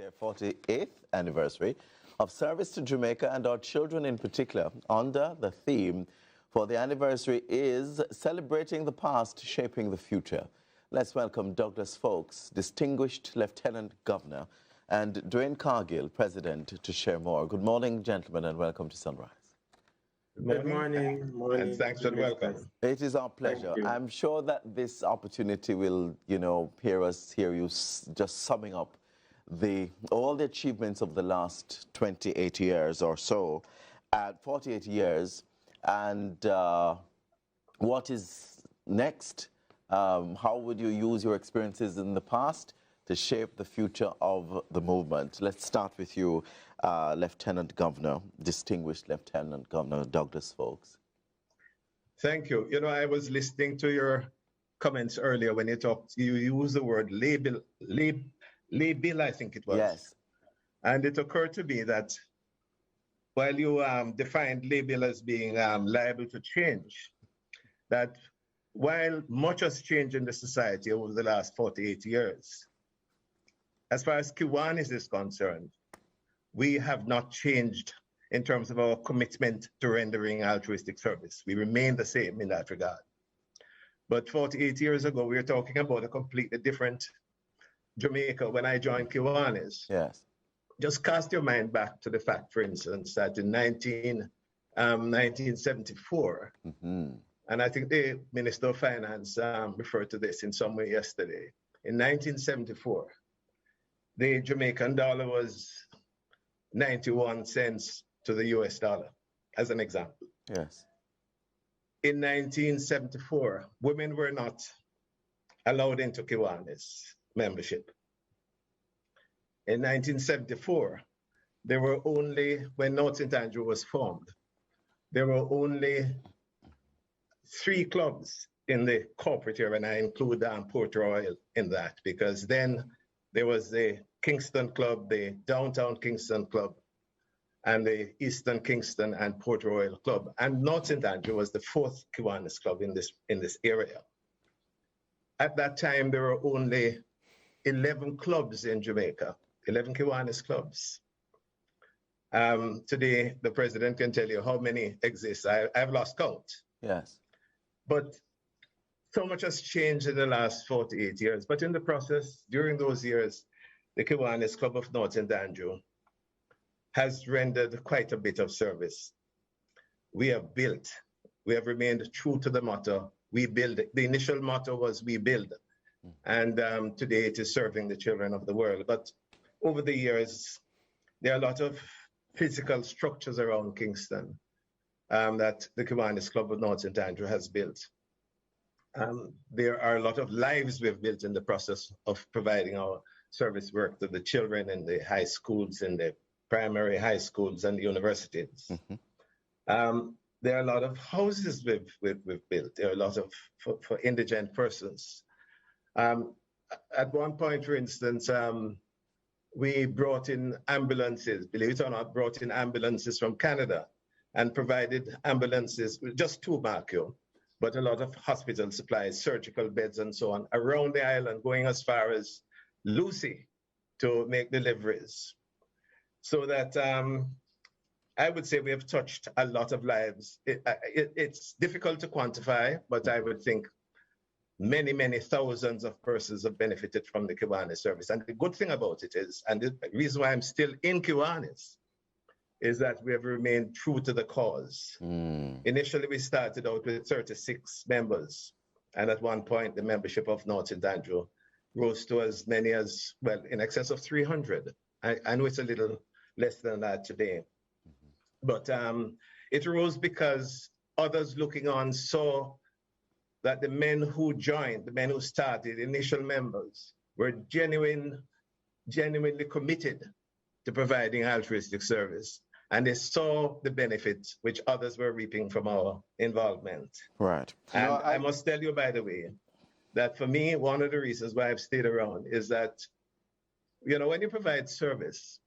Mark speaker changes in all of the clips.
Speaker 1: their 48th anniversary of service to Jamaica and our children in particular, under the theme for the anniversary is Celebrating the Past, Shaping the Future. Let's welcome Douglas Folks, Distinguished Lieutenant Governor, and Dwayne Cargill, President, to share more. Good morning, gentlemen, and welcome to Sunrise.
Speaker 2: Good morning.
Speaker 3: And thanks for the welcome.
Speaker 1: It is our pleasure. I'm sure that this opportunity will, hear you just summing up all the achievements of the last 28 years or so, 48 years, and what is next? How would you use your experiences in the past to shape the future of the movement? Let's start with you, Lieutenant Governor, Distinguished Lieutenant Governor Douglas Folks.
Speaker 3: Thank you. I was listening to your comments earlier when you used the word label, I think it was.
Speaker 1: Yes.
Speaker 3: And it occurred to me that while you defined label as being liable to change, that while much has changed in the society over the last 48 years, as far as Kiwanis is concerned, we have not changed in terms of our commitment to rendering altruistic service. We remain the same in that regard. But 48 years ago, we were talking about a completely different Jamaica when I joined Kiwanis.
Speaker 1: Yes.
Speaker 3: Just cast your mind back to the fact, for instance, that in 1974, and I think the Minister of Finance referred to this in some way yesterday. In 1974, the Jamaican dollar was 91 cents to the US dollar, as an example.
Speaker 1: Yes.
Speaker 3: In 1974, women were not allowed into Kiwanis membership. In 1974, there were only, when North St. Andrew was formed, there were only 3 clubs in the corporate area, and I include Port Royal in that, because then there was the Kingston Club, the Downtown Kingston Club, and the Eastern Kingston and Port Royal Club. And North St. Andrew was the 4th Kiwanis club in this area. At that time, there were only 11 clubs in Jamaica, 11 Kiwanis clubs. Today, the president can tell you how many exist. I've lost count.
Speaker 1: Yes.
Speaker 3: But so much has changed in the last 48 years. But in the process, during those years, the Kiwanis Club of North St. Andrew has rendered quite a bit of service. We have remained true to the motto, we build. The initial motto was we build. And today it is serving the children of the world. But over the years, there are a lot of physical structures around Kingston that the Kiwanis Club of North St. Andrew has built. There are a lot of lives we've built in the process of providing our service work to the children in the high schools, in the primary high schools and the universities. There are a lot of houses we've built. There are a lot of for indigent persons. At one point, for instance, we brought in ambulances, believe it or not, brought in ambulances from Canada and provided ambulances, just 2 mark you, but a lot of hospital supplies, surgical beds and so on, around the island, going as far as Lucy to make deliveries. So that I would say we have touched a lot of lives. It's difficult to quantify, but I would think many, many thousands of persons have benefited from the Kiwanis service. And the good thing about it is, and the reason why I'm still in Kiwanis, is that we have remained true to the cause. Initially, we started out with 36 members. And at one point, the membership of North St. Andrew rose to as many as, well, in excess of 300. I know it's a little less than that today. But it rose because others looking on saw that the men who joined, the men who started, initial members, were genuinely committed to providing altruistic service. And they saw the benefits which others were reaping from our involvement.
Speaker 1: Right.
Speaker 3: And I must tell you, by the way, that for me, one of the reasons why I've stayed around is that, when you provide service,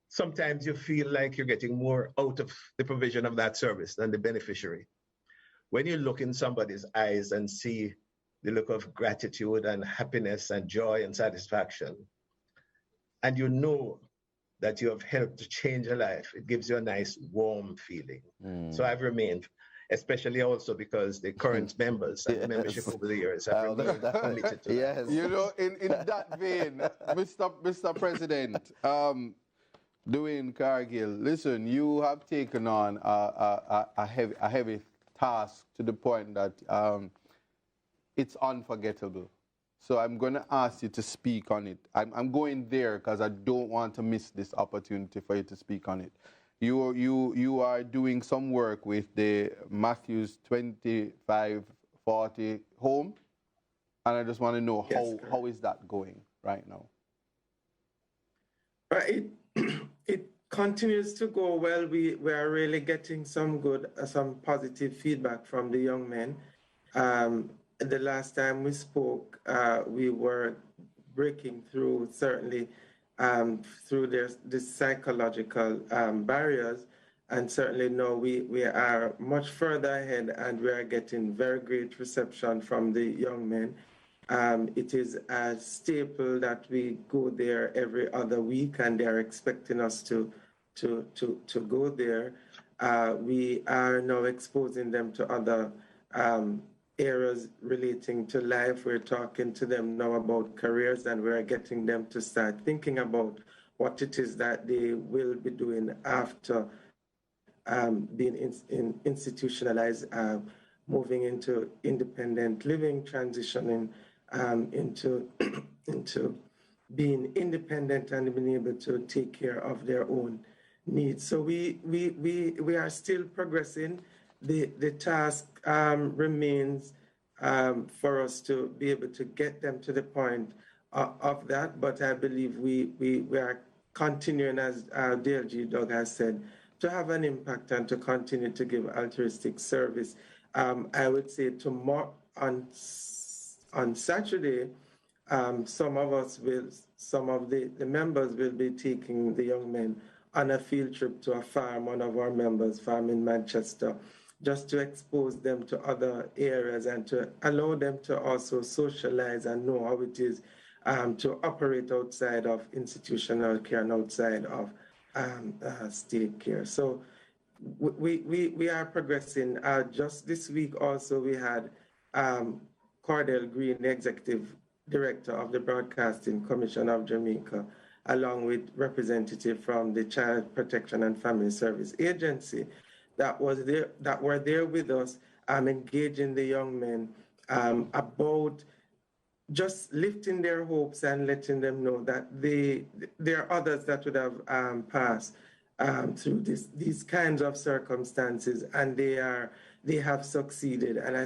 Speaker 3: sometimes you feel like you're getting more out of the provision of that service than the beneficiary. When you look in somebody's eyes and see the look of gratitude and happiness and joy and satisfaction, and you know that you have helped to change a life. It gives you a nice warm feeling. So I've remained, especially also because the current members and the membership over the years have remained committed to that.
Speaker 1: Yes.
Speaker 4: You know, in that vein, Mr. President, Dwayne Cargill, listen, you have taken on a heavy task to the point that it's unforgettable. So I'm going to ask you to speak on it. I'm going there because I don't want to miss this opportunity for you to speak on it. You are doing some work with the Matthews 2540 home, and I just want to know how is that going right now?
Speaker 2: It continues to go well. We are really getting some positive feedback from the young men. The last time we spoke, we were breaking through, certainly, through the psychological barriers. And certainly now we are much further ahead, and we are getting very great reception from the young men. It is a staple that we go there every other week, and they're expecting us to go there. We are now exposing them to other areas relating to life. We're talking to them now about careers, and we're getting them to start thinking about what it is that they will be doing after being institutionalized, moving into independent living, transitioning into being independent and being able to take care of their own needs. So we are still progressing. The task remains for us to be able to get them to the point of that, but I believe we are continuing, as DLG Doug has said, to have an impact and to continue to give altruistic service. I would say tomorrow on Saturday, some of the members will be taking the young men on a field trip to a farm, one of our members' farm in Manchester, just to expose them to other areas and to allow them to also socialize and know how it is to operate outside of institutional care and outside of state care. So we are progressing. Just this week also we had Cordell Green, the Executive Director of the Broadcasting Commission of Jamaica, along with representatives from the Child Protection and Family Service Agency that were there with us, engaging the young men about just lifting their hopes and letting them know that there are others that would have passed through these kinds of circumstances, and they have succeeded. And I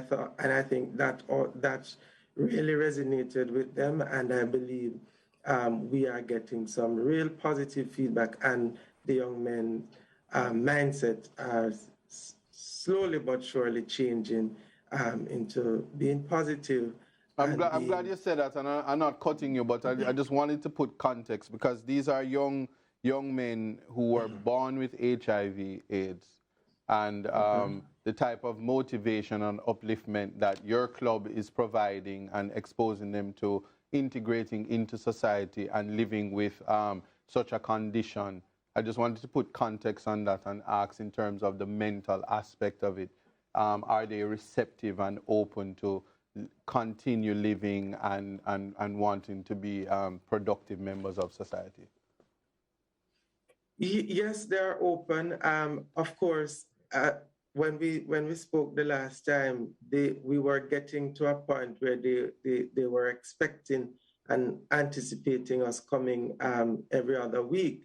Speaker 2: think that really resonated with them, and I believe we are getting some real positive feedback, and the young men mindset are slowly but surely changing into being positive.
Speaker 4: I'm glad you said that, and I'm not cutting you, but I just wanted to put context, because these are young men who were born with HIV/AIDS, and the type of motivation and upliftment that your club is providing and exposing them to integrating into society and living with such a condition. I just wanted to put context on that and ask in terms of the mental aspect of it. Are they receptive and open to continue living and wanting to be productive members of society?
Speaker 2: Yes, they're open. Of course, when we spoke the last time, we were getting to a point where they were expecting and anticipating us coming every other week.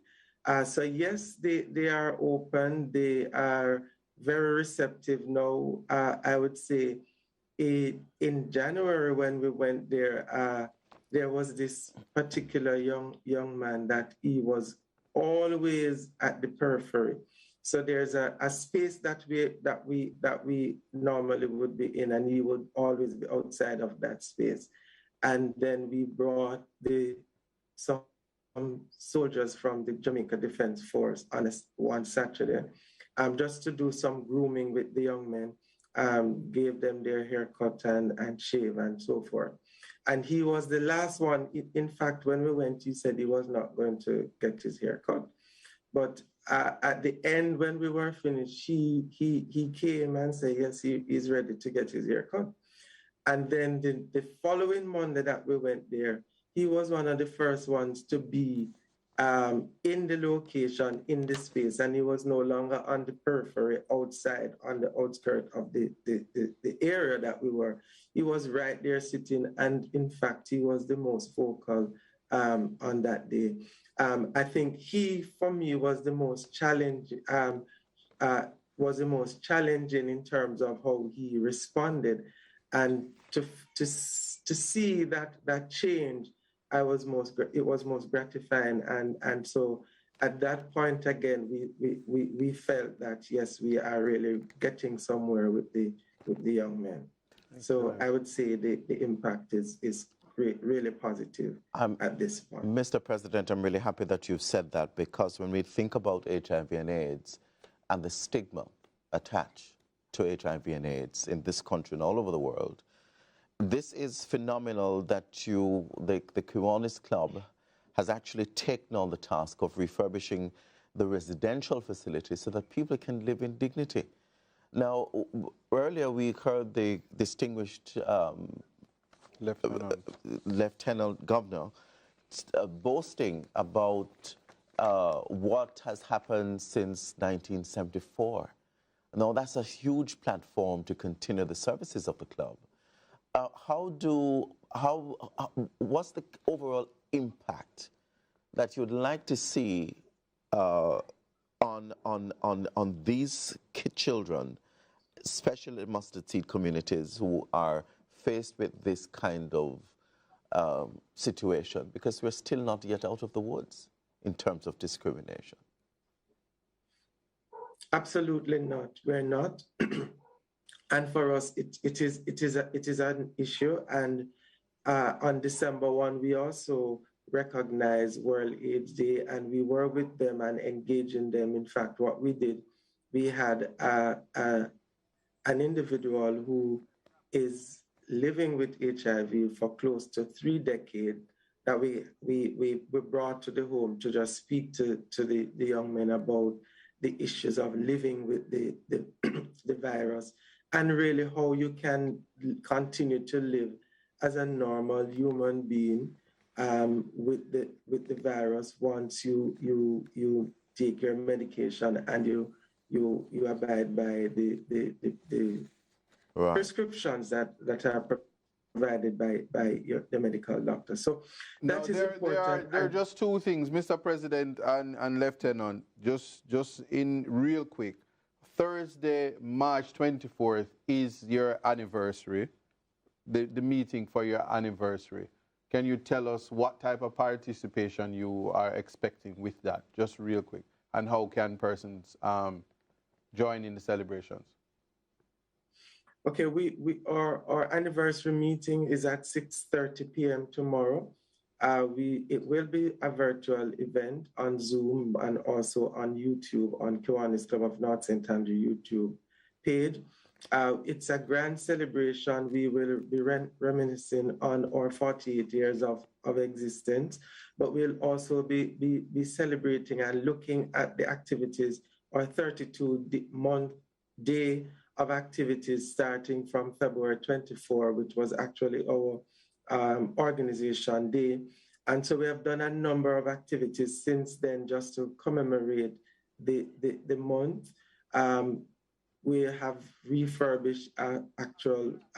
Speaker 2: So yes, they are open. They are very receptive now. I would say in January when we went there, there was this particular young man that he was always at the periphery. So there's a space that we normally would be in, and he would always be outside of that space. And then we brought some soldiers from the Jamaica Defense Force on one Saturday, just to do some grooming with the young men, gave them their haircut and shave and so forth. And he was the last one. In fact, when we went, he said he was not going to get his hair cut. But at the end, when we were finished, he came and said, yes, he's ready to get his hair cut. And then the following Monday that we went there, he was one of the first ones to be in the location, in the space, and he was no longer on the periphery outside, on the outskirts of the area that we were. He was right there sitting, and in fact, he was the most vocal on that day. I think he, for me, was the most challenging, in terms of how he responded, and to see that change, it was most gratifying, and so at that point again, we felt that yes, we are really getting somewhere with the young men. So I would say the impact is really positive at this point.
Speaker 1: Mr. President, I'm really happy that you've said that, because when we think about HIV and AIDS and the stigma attached to HIV and AIDS in this country and all over the world, this is phenomenal that the Kiwanis Club has actually taken on the task of refurbishing the residential facilities so that people can live in dignity. Now, earlier we heard the distinguished Lieutenant Governor boasting about what has happened since 1974. Now, that's a huge platform to continue the services of the club. What's the overall impact that you'd like to see on these children, especially in mustard seed communities who are faced with this kind of situation? Because we're still not yet out of the woods in terms of discrimination.
Speaker 2: Absolutely not. We're not. And for us, it is an issue. And on December 1, we also recognize World AIDS Day, and we were with them and engaging them. In fact, what we did, we had an individual who is living with HIV for close to 3 decades that we brought to the home to just speak to the young men about the issues of living with the virus, and really how you can continue to live as a normal human being with the virus once you take your medication and you abide by the
Speaker 1: right.
Speaker 2: prescriptions that are provided by the medical doctor. So that is important.
Speaker 4: There are just two things, Mr. President and Lieutenant, just in real quick. Thursday, March 24th is your anniversary, the meeting for your anniversary. Can you tell us what type of participation you are expecting with that, just real quick, and how can persons join in the celebrations?
Speaker 2: Okay, our anniversary meeting is at 6:30 p.m. tomorrow. It will be a virtual event on Zoom and also on YouTube, on Kiwanis Club of North St. Andrew YouTube page. It's a grand celebration. We will be reminiscing on our 48 years of existence, but we'll also be celebrating and looking at the activities, our 32-month day of activities starting from February 24, which was actually our organization day. And so we have done a number of activities since then just to commemorate the month. We have refurbished a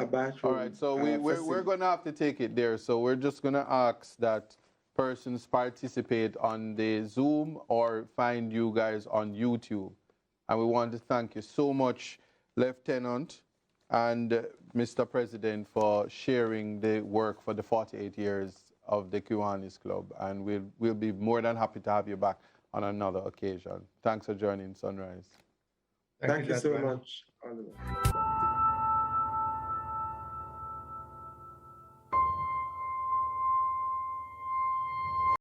Speaker 2: bathroom.
Speaker 4: All right, so we're going to have to take it there. So we're just going to ask that persons participate on the Zoom or find you guys on YouTube. And we want to thank you so much, Lieutenant and Mr. President, for sharing the work for the 48 years of the Kiwanis Club. And we'll be more than happy to have you back on another occasion. Thanks for joining Sunrise.
Speaker 2: Thank you so much.